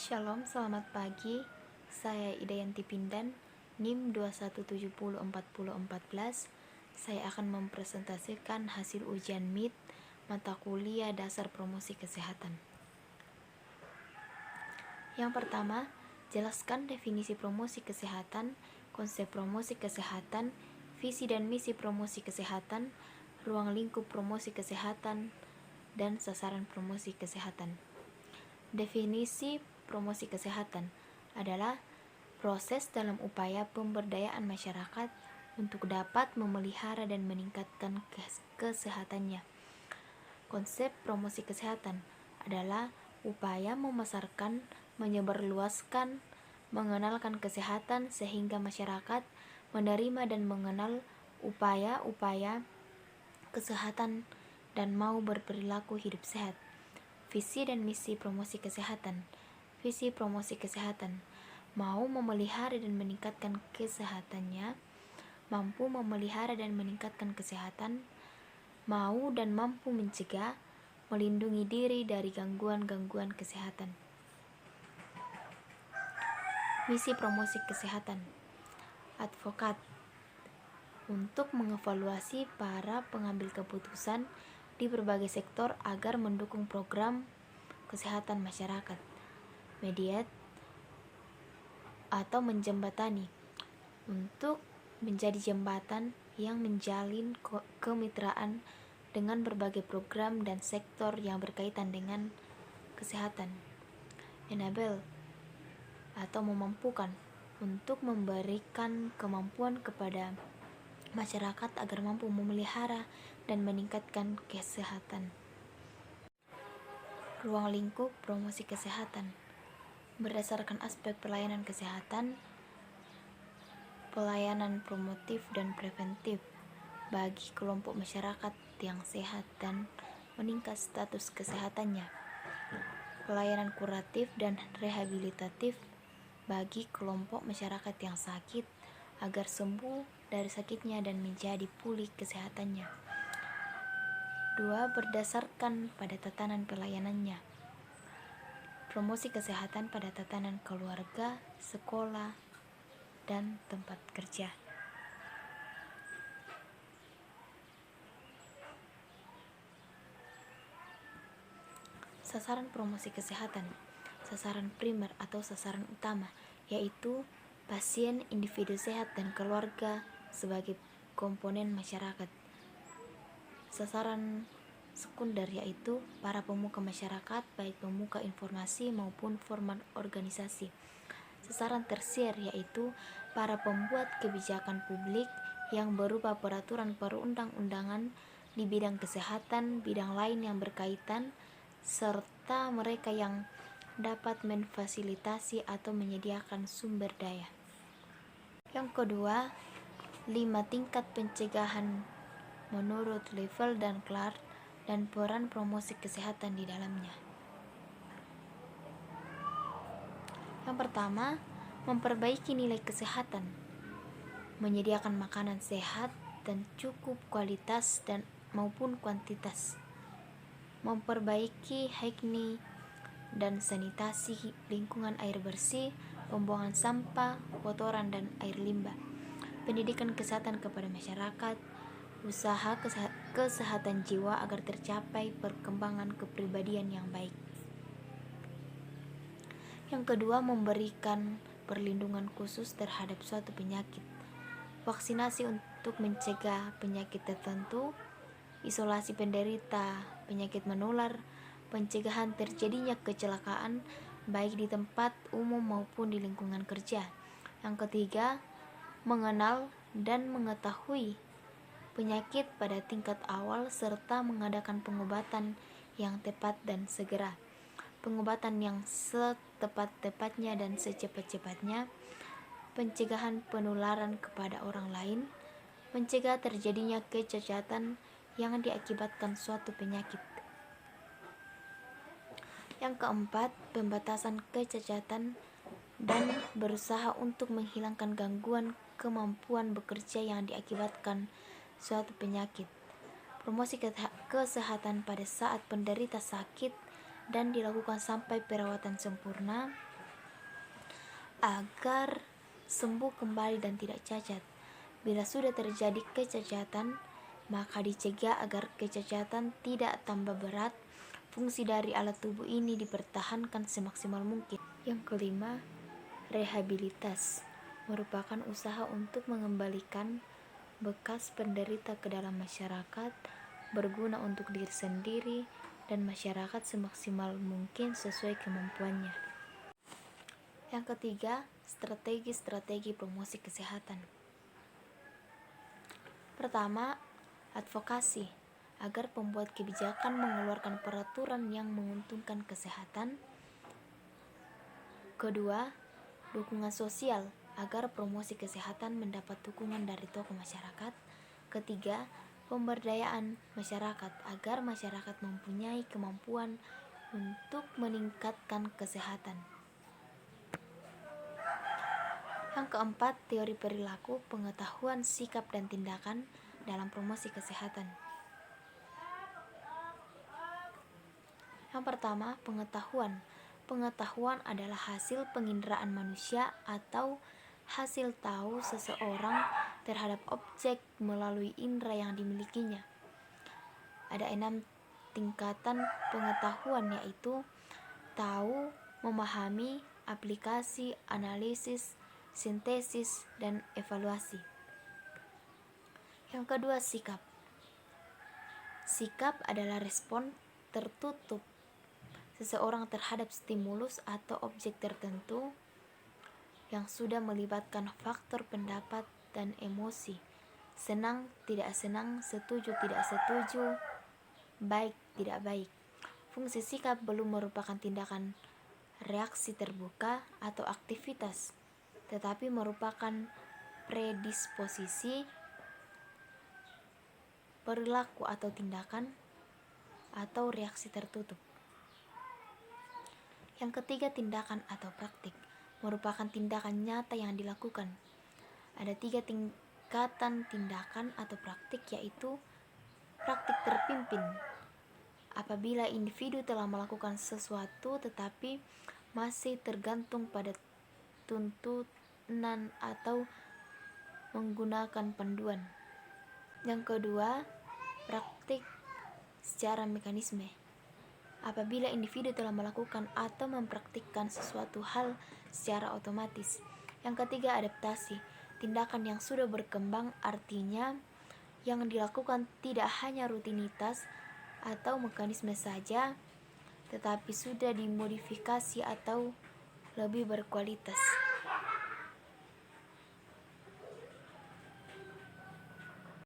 Shalom, selamat pagi. Saya Idayanti Pindan, NIM 21704014. Saya akan mempresentasikan hasil ujian MIT mata kuliah dasar promosi kesehatan. Yang pertama, jelaskan definisi promosi kesehatan, konsep promosi kesehatan, visi dan misi promosi kesehatan, ruang lingkup promosi kesehatan, dan sasaran promosi kesehatan. Definisi promosi kesehatan adalah proses dalam upaya pemberdayaan masyarakat untuk dapat memelihara dan meningkatkan kesehatannya. Konsep promosi kesehatan adalah upaya memasarkan, menyebarluaskan, mengenalkan kesehatan sehingga masyarakat menerima dan mengenal upaya-upaya kesehatan dan mau berperilaku hidup sehat. Visi dan misi promosi kesehatan. Visi promosi kesehatan mau memelihara dan meningkatkan kesehatannya, mampu memelihara dan meningkatkan kesehatan, mau dan mampu mencegah, melindungi diri dari gangguan-gangguan kesehatan. Misi promosi kesehatan. Advokat untuk mengevaluasi para pengambil keputusan di berbagai sektor agar mendukung program kesehatan masyarakat. Mediate atau menjembatani untuk menjadi jembatan yang menjalin kemitraan dengan berbagai program dan sektor yang berkaitan dengan kesehatan. Enable atau memampukan untuk memberikan kemampuan kepada masyarakat agar mampu memelihara dan meningkatkan kesehatan. Ruang lingkup promosi kesehatan berdasarkan aspek pelayanan kesehatan, pelayanan promotif dan preventif bagi kelompok masyarakat yang sehat dan meningkat status kesehatannya, pelayanan kuratif dan rehabilitatif bagi kelompok masyarakat yang sakit agar sembuh dari sakitnya dan menjadi pulih kesehatannya. 2. Berdasarkan pada tatanan pelayanannya. Promosi kesehatan pada tatanan keluarga, sekolah, dan tempat kerja. Sasaran promosi kesehatan. Sasaran primer atau sasaran utama yaitu pasien, individu sehat, dan keluarga sebagai komponen masyarakat. Sasaran sekunder yaitu para pemuka masyarakat, baik pemuka informasi maupun format organisasi. Sasaran tersier yaitu para pembuat kebijakan publik yang berupa peraturan perundang-undangan di bidang kesehatan, bidang lain yang berkaitan, serta mereka yang dapat memfasilitasi atau menyediakan sumber daya. Yang kedua, 5 tingkat pencegahan menurut level dan Clark dan peran promosi kesehatan di dalamnya. Yang pertama, memperbaiki nilai kesehatan, menyediakan makanan sehat dan cukup kualitas dan maupun kuantitas, memperbaiki hygiene dan sanitasi lingkungan air bersih, pembuangan sampah, kotoran dan air limbah, pendidikan kesehatan kepada masyarakat, usaha kesehatan jiwa agar tercapai perkembangan kepribadian yang baik. Yang kedua, memberikan perlindungan khusus terhadap suatu penyakit, vaksinasi untuk mencegah penyakit tertentu, isolasi penderita penyakit menular, pencegahan terjadinya kecelakaan baik di tempat umum maupun di lingkungan kerja. Yang ketiga, mengenal dan mengetahui penyakit pada tingkat awal serta mengadakan pengobatan yang tepat dan segera, pengobatan yang setepat-tepatnya dan secepat-cepatnya, pencegahan penularan kepada orang lain, mencegah terjadinya kecacatan yang diakibatkan suatu penyakit. Yang keempat, pembatasan kecacatan dan berusaha untuk menghilangkan gangguan kemampuan bekerja yang diakibatkan suatu penyakit. Promosi kesehatan pada saat penderita sakit dan dilakukan sampai perawatan sempurna. agar sembuh kembali dan tidak cacat. Bila sudah terjadi kecacatan, maka dicegah agar kecacatan tidak tambah berat. Fungsi dari alat tubuh ini dipertahankan semaksimal mungkin. Yang kelima, rehabilitas merupakan usaha untuk mengembalikan bekas penderita ke dalam masyarakat, berguna untuk diri sendiri dan masyarakat semaksimal mungkin sesuai kemampuannya. Yang ketiga, strategi promosi kesehatan. Pertama, advokasi agar pembuat kebijakan mengeluarkan peraturan yang menguntungkan kesehatan. Kedua, dukungan sosial agar promosi kesehatan mendapat dukungan dari tokoh masyarakat. Ketiga, pemberdayaan masyarakat agar masyarakat mempunyai kemampuan untuk meningkatkan kesehatan. Yang keempat, teori perilaku, pengetahuan, sikap, dan tindakan dalam promosi kesehatan. Yang pertama, pengetahuan. Pengetahuan adalah hasil penginderaan manusia atau hasil tahu seseorang terhadap objek melalui indera yang dimilikinya. Ada 6 tingkatan pengetahuan, yaitu tahu, memahami, aplikasi, analisis, sintesis, dan evaluasi. Yang kedua, sikap. Sikap adalah respon tertutup seseorang terhadap stimulus atau objek tertentu yang sudah melibatkan faktor pendapat dan emosi, senang, tidak senang, setuju, tidak setuju, baik, tidak baik. Fungsi sikap belum merupakan tindakan reaksi terbuka atau aktivitas, tetapi merupakan predisposisi, perilaku atau tindakan, atau reaksi tertutup. Yang ketiga, tindakan atau praktik merupakan tindakan nyata yang dilakukan. Ada 3 tingkatan tindakan atau praktik, yaitu praktik terpimpin, apabila individu telah melakukan sesuatu tetapi masih tergantung pada tuntunan atau menggunakan panduan. Yang kedua, praktik secara mekanisme, apabila individu telah melakukan atau mempraktikkan sesuatu hal secara otomatis. Yang ketiga, adaptasi, tindakan yang sudah berkembang, artinya yang dilakukan tidak hanya rutinitas atau mekanisme saja, tetapi sudah dimodifikasi atau lebih berkualitas.